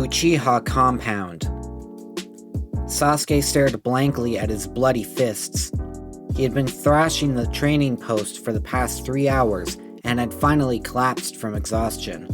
Uchiha compound. Sasuke stared blankly at his bloody fists. He had been thrashing the training post for the past 3 hours and had finally collapsed from exhaustion.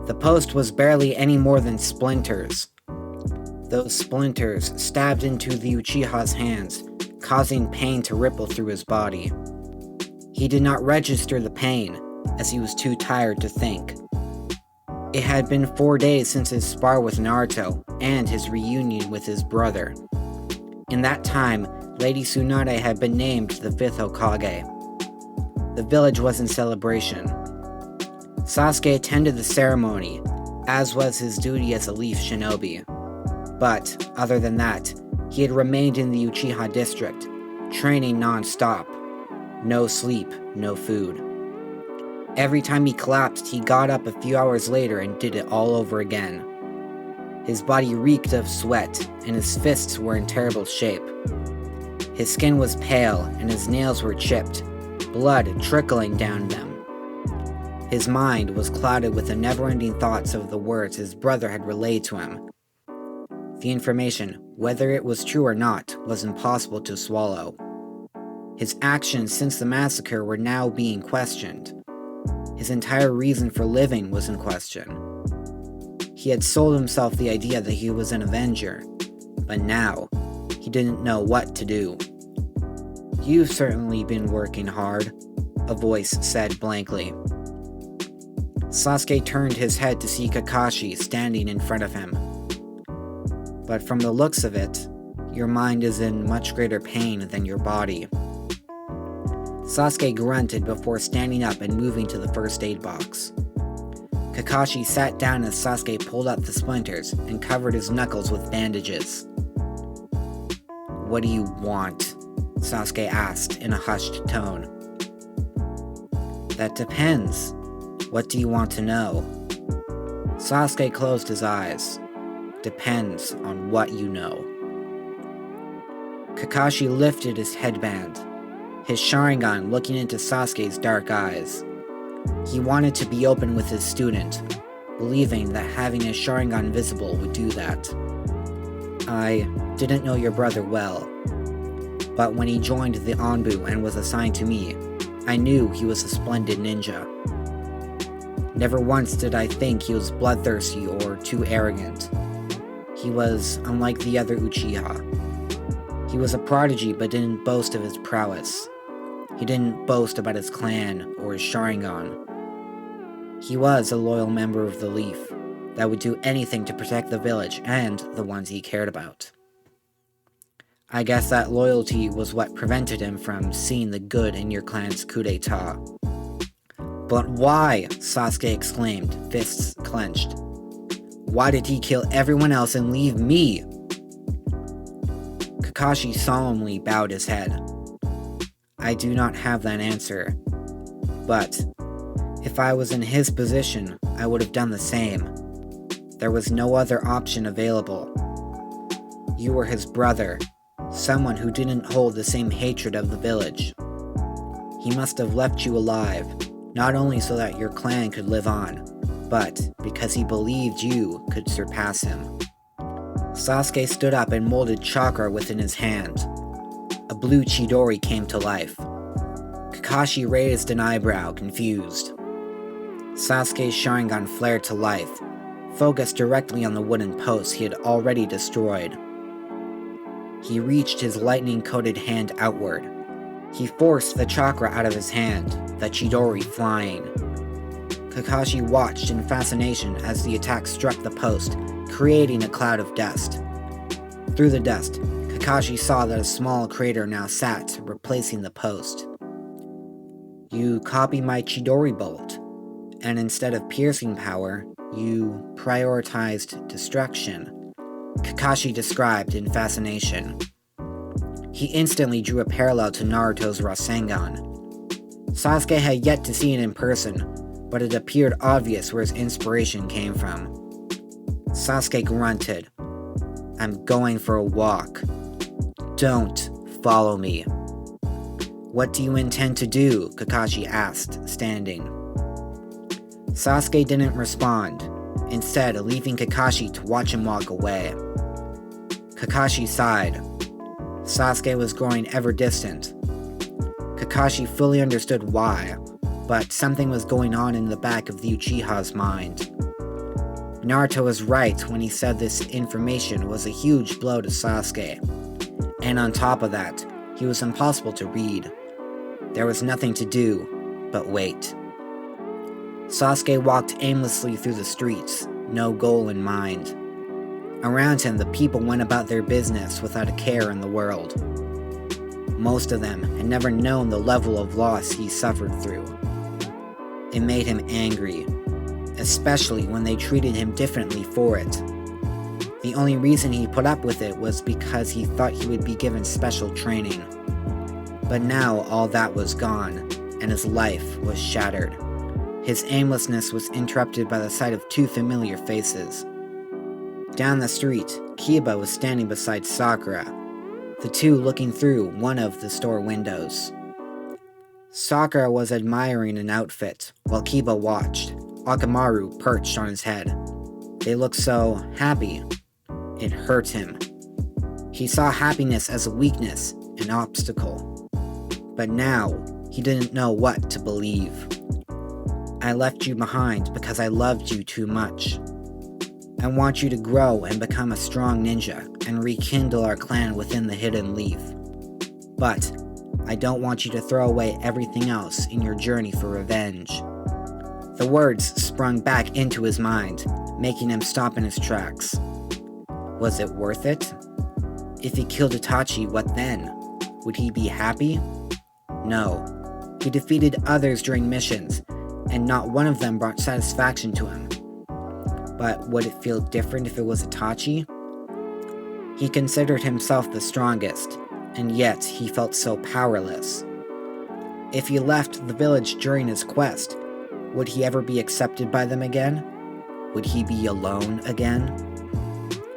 The post was barely any more than splinters. Those splinters stabbed into the Uchiha's hands, causing pain to ripple through his body. He did not register the pain, as he was too tired to think. It had been 4 days since his spar with Naruto and his reunion with his brother. In that time, Lady Tsunade had been named the 5th Hokage. The village was in celebration. Sasuke attended the ceremony, as was his duty as a leaf shinobi. But, other than that, he had remained in the Uchiha district, training non-stop. No sleep, no food. Every time he collapsed, he got up a few hours later and did it all over again. His body reeked of sweat, and his fists were in terrible shape. His skin was pale, and his nails were chipped, blood trickling down them. His mind was clouded with the never-ending thoughts of the words his brother had relayed to him. The information, whether it was true or not, was impossible to swallow. His actions since the massacre were now being questioned. His entire reason for living was in question. He had sold himself the idea that he was an Avenger, but now, he didn't know what to do. "You've certainly been working hard," a voice said blankly. Sasuke turned his head to see Kakashi standing in front of him. "But from the looks of it, your mind is in much greater pain than your body." Sasuke grunted before standing up and moving to the first aid box. Kakashi sat down as Sasuke pulled out the splinters and covered his knuckles with bandages. "What do you want?" Sasuke asked in a hushed tone. "That depends. What do you want to know?" Sasuke closed his eyes. "Depends on what you know." Kakashi lifted his headband, his Sharingan looking into Sasuke's dark eyes. He wanted to be open with his student, believing that having his Sharingan visible would do that. "I didn't know your brother well, but when he joined the Anbu and was assigned to me, I knew he was a splendid ninja. Never once did I think he was bloodthirsty or too arrogant. He was unlike the other Uchiha. He was a prodigy but didn't boast of his prowess. He didn't boast about his clan or his Sharingan. He was a loyal member of the Leaf that would do anything to protect the village and the ones he cared about. I guess that loyalty was what prevented him from seeing the good in your clan's coup d'etat." "But why?" Sasuke exclaimed, fists clenched. "Why did he kill everyone else and leave me?" Kakashi solemnly bowed his head. "I do not have that answer, but if I was in his position, I would have done the same. There was no other option available. You were his brother, someone who didn't hold the same hatred of the village. He must have left you alive, not only so that your clan could live on, but because he believed you could surpass him." Sasuke stood up and molded chakra within his hand. A blue Chidori came to life. Kakashi raised an eyebrow, confused. Sasuke's Sharingan flared to life, focused directly on the wooden post he had already destroyed. He reached his lightning-coated hand outward. He forced the chakra out of his hand, the Chidori flying. Kakashi watched in fascination as the attack struck the post, creating a cloud of dust. Through the dust, Kakashi saw that a small crater now sat, replacing the post. "You copy my Chidori bolt, and instead of piercing power, you prioritized destruction," Kakashi described in fascination. He instantly drew a parallel to Naruto's Rasengan. Sasuke had yet to see it in person, but it appeared obvious where his inspiration came from. Sasuke grunted. "I'm going for a walk." "Don't follow me." "What do you intend to do?" Kakashi asked, standing. Sasuke didn't respond. instead leaving Kakashi to watch him walk away. Kakashi sighed. Sasuke was growing ever distant. Kakashi fully understood why, but something was going on in the back of the Uchiha's mind. Naruto was right when he said this information was a huge blow to Sasuke, and on top of that, he was impossible to read. There was nothing to do but wait. Sasuke walked aimlessly through the streets, no goal in mind. Around him, the people went about their business without a care in the world. Most of them had never known the level of loss he suffered through. It made him angry, especially when they treated him differently for it. The only reason he put up with it was because he thought he would be given special training. But now all that was gone, and his life was shattered. His aimlessness was interrupted by the sight of two familiar faces. Down the street, Kiba was standing beside Sakura, the two looking through one of the store windows. Sakura was admiring an outfit, while Kiba watched, Akamaru perched on his head. They looked so happy. It hurt him. He saw happiness as a weakness, an obstacle. But now, he didn't know what to believe. I left you behind because I loved you too much. I want you to grow and become a strong ninja and rekindle our clan within the Hidden Leaf. But I don't want you to throw away everything else in your journey for revenge. The words sprung back into his mind, making him stop in his tracks. Was it worth it? If he killed Itachi, what then? Would he be happy? No. He defeated others during missions, and not one of them brought satisfaction to him. But would it feel different if it was Itachi? He considered himself the strongest, and yet he felt so powerless. If he left the village during his quest, would he ever be accepted by them again? Would he be alone again?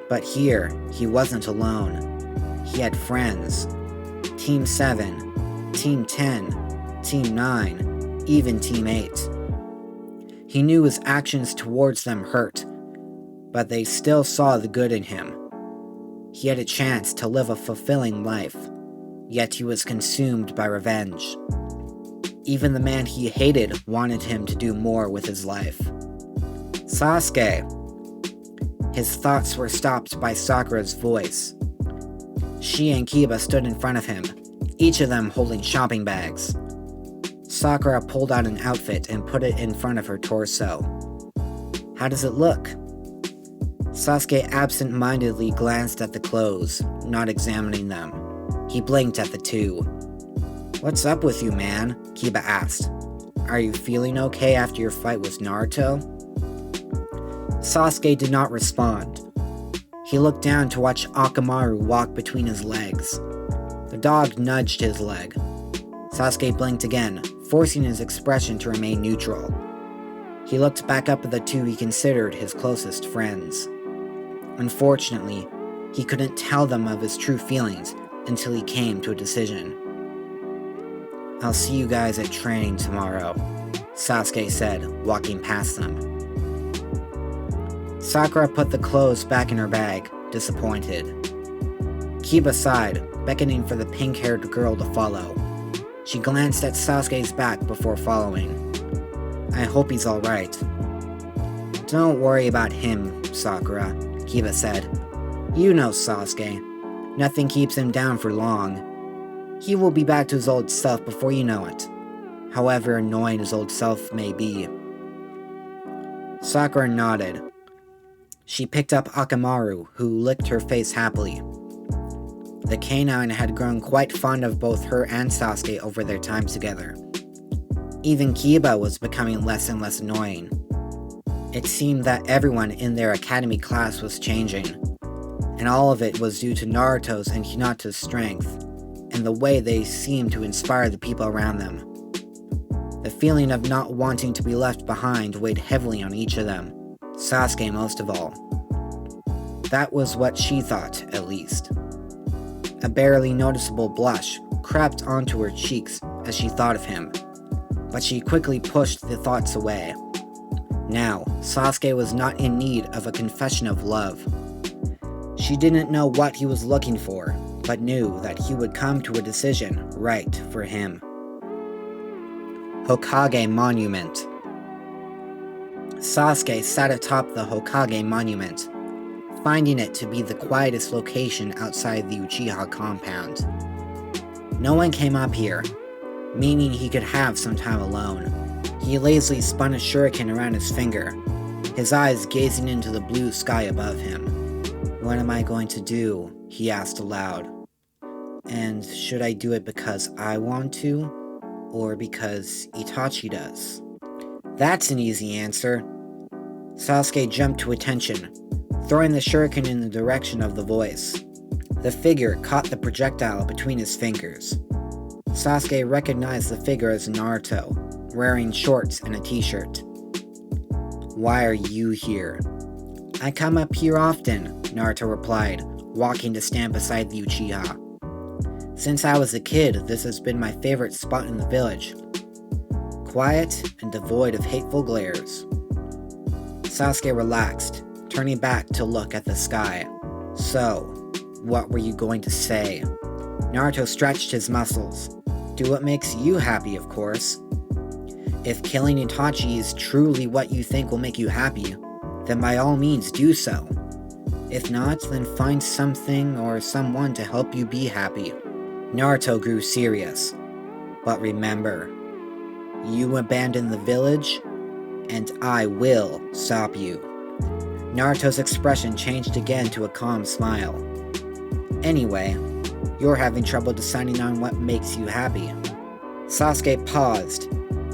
But here, he wasn't alone. He had friends. Team 7, Team 10, Team 9, even Team 8. He knew his actions towards them hurt, but they still saw the good in him. He had a chance to live a fulfilling life, yet he was consumed by revenge. Even the man he hated wanted him to do more with his life. Sasuke! His thoughts were stopped by Sakura's voice. She and Kiba stood in front of him, each of them holding shopping bags. Sakura pulled out an outfit and put it in front of her torso. How does it look? Sasuke absent-mindedly glanced at the clothes, not examining them. He blinked at the two. What's up with you, man? Kiba asked. Are you feeling okay after your fight with Naruto? Sasuke did not respond. He looked down to watch Akamaru walk between his legs. The dog nudged his leg. Sasuke blinked again, forcing his expression to remain neutral. He looked back up at the two he considered his closest friends. Unfortunately, he couldn't tell them of his true feelings until he came to a decision. I'll see you guys at training tomorrow, Sasuke said, walking past them. Sakura put the clothes back in her bag, disappointed. Kiba sighed, beckoning for the pink-haired girl to follow. She glanced at Sasuke's back before following. I hope he's alright. Don't worry about him, Sakura, Kiba said. You know Sasuke. Nothing keeps him down for long. He will be back to his old self before you know it, however annoying his old self may be. Sakura nodded. She picked up Akamaru, who licked her face happily. The canine had grown quite fond of both her and Sasuke over their time together. Even Kiba was becoming less and less annoying. It seemed that everyone in their academy class was changing, and all of it was due to Naruto's and Hinata's strength, and the way they seemed to inspire the people around them. The feeling of not wanting to be left behind weighed heavily on each of them, Sasuke most of all. That was what she thought, at least. A barely noticeable blush crept onto her cheeks as she thought of him, but she quickly pushed the thoughts away. Now, Sasuke was not in need of a confession of love. She didn't know what he was looking for, but knew that he would come to a decision right for him. Hokage Monument. Sasuke sat atop the Hokage Monument, finding it to be the quietest location outside the Uchiha compound. No one came up here, meaning he could have some time alone. He lazily spun a shuriken around his finger, his eyes gazing into the blue sky above him. "What am I going to do?" he asked aloud. "And should I do it because I want to, or because Itachi does?" "That's an easy answer." Sasuke jumped to attention, throwing the shuriken in the direction of the voice. The figure caught the projectile between his fingers. Sasuke recognized the figure as Naruto, wearing shorts and a t-shirt. "Why are you here?" "I come up here often," Naruto replied, walking to stand beside the Uchiha. "Since I was a kid, this has been my favorite spot in the village. Quiet and devoid of hateful glares." Sasuke relaxed, turning back to look at the sky. "So, what were you going to say?" Naruto stretched his muscles. "Do what makes you happy, of course. If killing Itachi is truly what you think will make you happy, then by all means do so. If not, then find something or someone to help you be happy." Naruto grew serious. "But remember, you abandon the village, and I will stop you." Naruto's expression changed again to a calm smile. "Anyway, you're having trouble deciding on what makes you happy." Sasuke paused,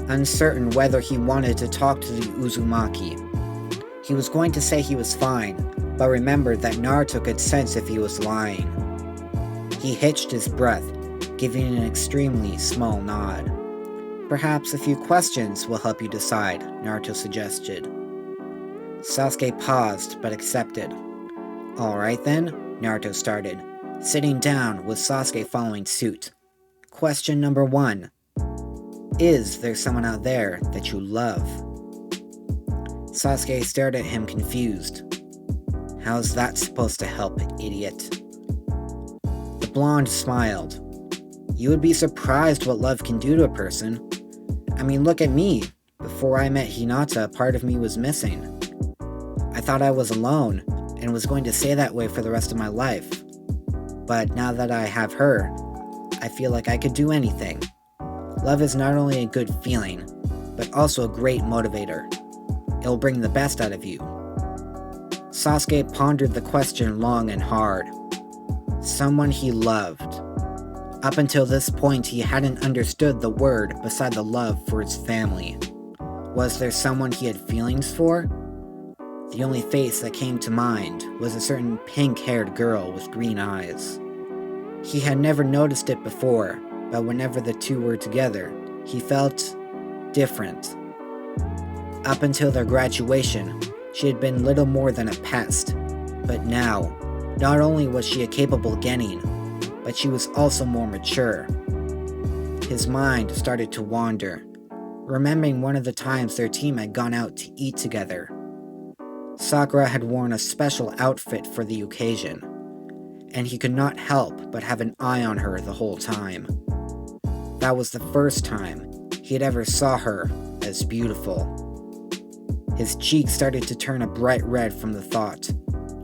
uncertain whether he wanted to talk to the Uzumaki. He was going to say he was fine, but remembered that Naruto could sense if he was lying. He hitched his breath, giving an extremely small nod. "Perhaps a few questions will help you decide," Naruto suggested. Sasuke paused, but accepted. "Alright then," Naruto started, sitting down with Sasuke following suit. "Question number 1. Is there someone out there that you love?" Sasuke stared at him confused. "How's that supposed to help, idiot?" The blonde smiled. "You would be surprised what love can do to a person. I mean, look at me. Before I met Hinata, part of me was missing. I thought I was alone, and was going to stay that way for the rest of my life. But now that I have her, I feel like I could do anything. Love is not only a good feeling, but also a great motivator. It'll bring the best out of you." Sasuke pondered the question long and hard. Someone he loved. Up until this point, he hadn't understood the word beside the love for his family. Was there someone he had feelings for? The only face that came to mind was a certain pink-haired girl with green eyes. He had never noticed it before, but whenever the two were together, he felt different. Up until their graduation, she had been little more than a pest, but now, not only was she a capable genin, but she was also more mature. His mind started to wander, remembering one of the times their team had gone out to eat together. Sakura had worn a special outfit for the occasion, and he could not help but have an eye on her the whole time. That was the first time he had ever saw her as beautiful. His cheeks started to turn a bright red from the thought.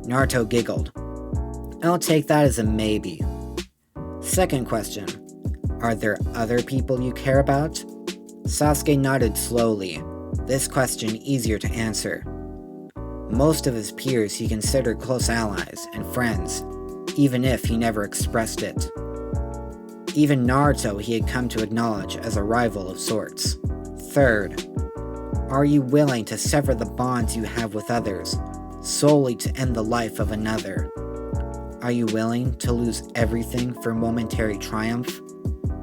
Naruto giggled. "I'll take that as a maybe." Second question. "Are there other people you care about?" Sasuke nodded slowly, this question easier to answer. Most of his peers he considered close allies and friends, even if he never expressed it. Even Naruto he had come to acknowledge as a rival of sorts. Third, are you willing to sever the bonds you have with others, solely to end the life of another? Are you willing to lose everything for momentary triumph?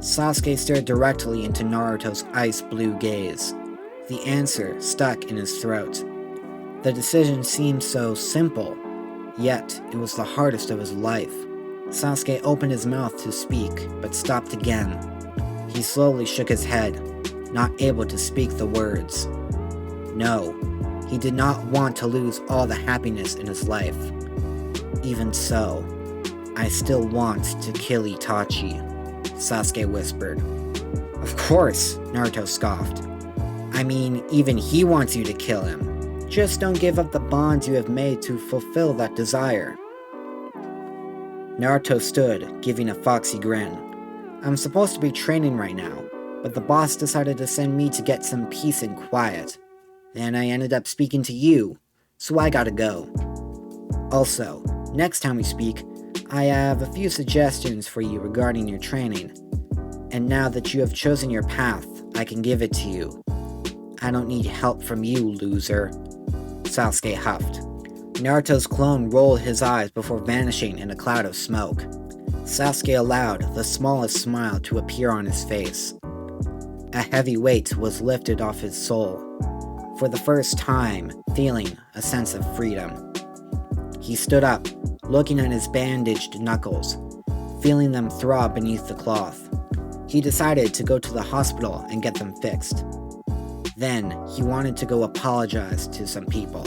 Sasuke stared directly into Naruto's ice-blue gaze. The answer stuck in his throat. The decision seemed so simple, yet it was the hardest of his life. Sasuke opened his mouth to speak, but stopped again. He slowly shook his head, not able to speak the words. No, He did not want to lose all the happiness in his life. Even so, I still want to kill Itachi, Sasuke whispered. Of course, Naruto scoffed. I mean, even he wants you to kill him. Just don't give up the bonds you have made to fulfill that desire. Naruto stood, giving a foxy grin. I'm supposed to be training right now, but the boss decided to send me to get some peace and quiet. And I ended up speaking to you, so I gotta go. Also, next time we speak, I have a few suggestions for you regarding your training. And now that you have chosen your path, I can give it to you. I don't need help from you, loser, Sasuke huffed. Naruto's clone rolled his eyes before vanishing in a cloud of smoke. Sasuke allowed the smallest smile to appear on his face. A heavy weight was lifted off his soul, for the first time feeling a sense of freedom. He stood up, looking at his bandaged knuckles, feeling them throb beneath the cloth. He decided to go to the hospital and get them fixed. Then, he wanted to go apologize to some people.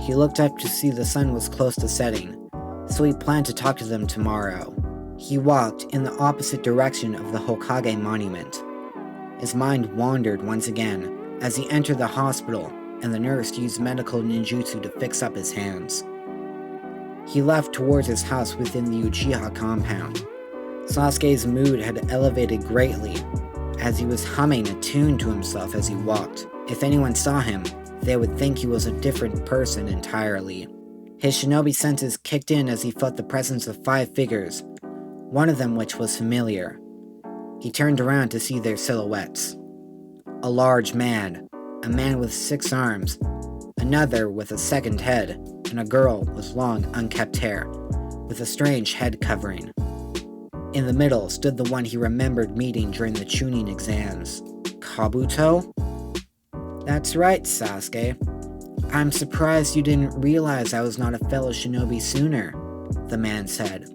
He looked up to see the sun was close to setting, so he planned to talk to them tomorrow. He walked in the opposite direction of the Hokage monument. His mind wandered once again as he entered the hospital and the nurse used medical ninjutsu to fix up his hands. He left towards his house within the Uchiha compound. Sasuke's mood had elevated greatly as he was humming a tune to himself as he walked. If anyone saw him, they would think he was a different person entirely. His shinobi senses kicked in as he felt the presence of 5 figures, one of them which was familiar. He turned around to see their silhouettes. A large man, a man with 6 arms, another with a second head, and a girl with long, unkempt hair, with a strange head covering. In the middle stood the one he remembered meeting during the Chunin exams. Kabuto? That's right, Sasuke. I'm surprised you didn't realize I was not a fellow shinobi sooner, the man said.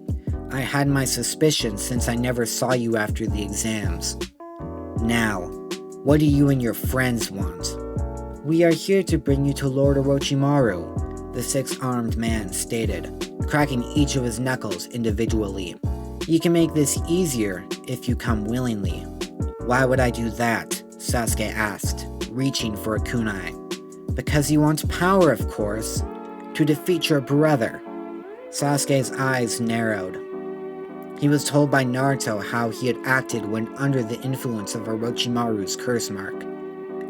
I had my suspicions since I never saw you after the exams. Now, what do you and your friends want? We are here to bring you to Lord Orochimaru, the 6-armed man stated, cracking each of his knuckles individually. You can make this easier if you come willingly. Why would I do that? Sasuke asked, reaching for a kunai. Because you want power, of course. To defeat your brother. Sasuke's eyes narrowed. He was told by Naruto how he had acted when under the influence of Orochimaru's curse mark.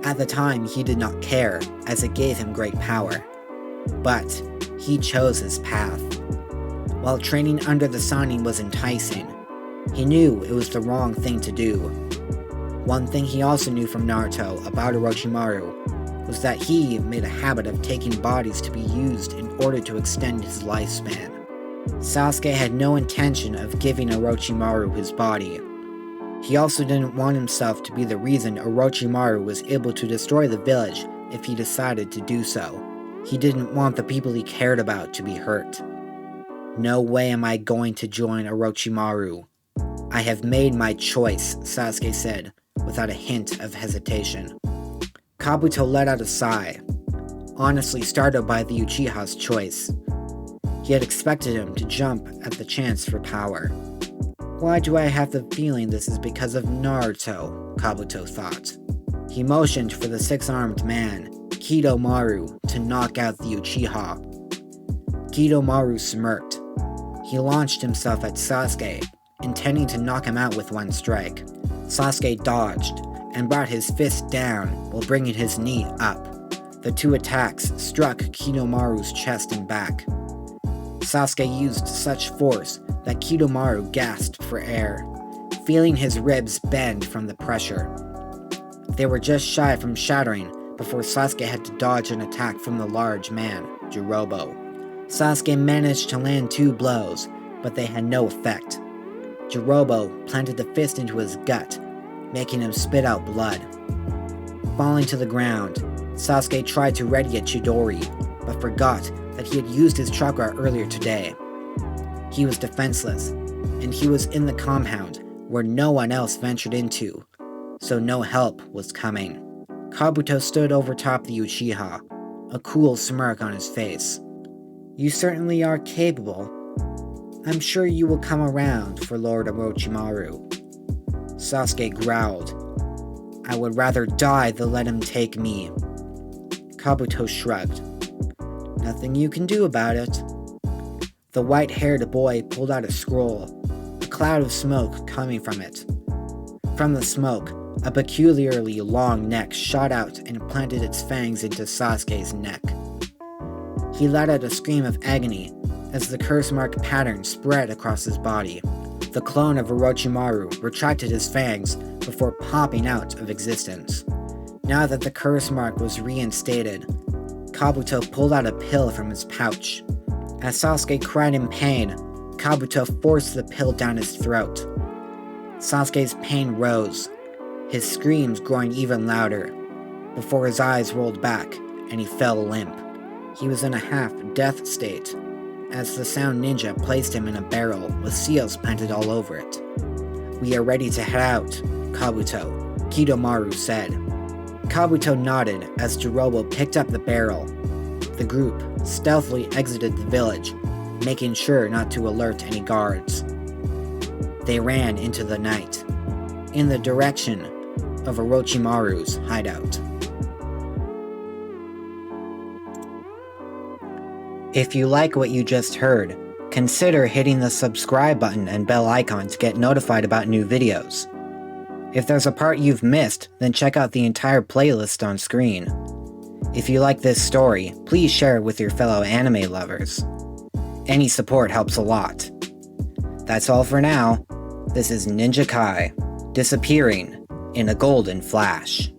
At the time, he did not care, as it gave him great power. But he chose his path. While training under the Sannin was enticing, he knew it was the wrong thing to do. One thing he also knew from Naruto about Orochimaru was that he made a habit of taking bodies to be used in order to extend his lifespan. Sasuke had no intention of giving Orochimaru his body. He also didn't want himself to be the reason Orochimaru was able to destroy the village if he decided to do so. He didn't want the people he cared about to be hurt. No way am I going to join Orochimaru. I have made my choice, Sasuke said, without a hint of hesitation. Kabuto let out a sigh, honestly startled by the Uchiha's choice. He had expected him to jump at the chance for power. Why do I have the feeling this is because of Naruto? Kabuto thought. He motioned for the 6-armed man, Kidomaru, to knock out the Uchiha. Kidomaru smirked. He launched himself at Sasuke, intending to knock him out with one strike. Sasuke dodged and brought his fist down while bringing his knee up. The 2 attacks struck Kidomaru's chest and back. Sasuke used such force that Kidomaru gasped for air, feeling his ribs bend from the pressure. They were just shy from shattering before Sasuke had to dodge an attack from the large man, Jirobo. Sasuke managed to land 2 blows, but they had no effect. Jirobo planted the fist into his gut, making him spit out blood. Falling to the ground, Sasuke tried to ready a Chidori, but forgot that he had used his chakra earlier today. He was defenseless, and he was in the compound where no one else ventured into, so no help was coming. Kabuto stood over top the Uchiha, a cool smirk on his face. "You certainly are capable. I'm sure you will come around for Lord Orochimaru." Sasuke growled. "I would rather die than let him take me." Kabuto shrugged. "Nothing you can do about it." The white-haired boy pulled out a scroll, a cloud of smoke coming from it. From the smoke, a peculiarly long neck shot out and planted its fangs into Sasuke's neck. He let out a scream of agony as the curse mark pattern spread across his body. The clone of Orochimaru retracted his fangs before popping out of existence. Now that the curse mark was reinstated, Kabuto pulled out a pill from his pouch. As Sasuke cried in pain, Kabuto forced the pill down his throat. Sasuke's pain rose, his screams growing even louder, before his eyes rolled back and he fell limp. He was in a half-death state, as the Sound Ninja placed him in a barrel with seals planted all over it. "We are ready to head out, Kabuto," Kidomaru said. Kabuto nodded as Jirobo picked up the barrel. The group stealthily exited the village, making sure not to alert any guards. They ran into the night, in the direction of Orochimaru's hideout. If you like what you just heard, consider hitting the subscribe button and bell icon to get notified about new videos. If there's a part you've missed, then check out the entire playlist on screen. If you like this story, please share it with your fellow anime lovers. Any support helps a lot. That's all for now. This is Ninja Kai, disappearing in a golden flash.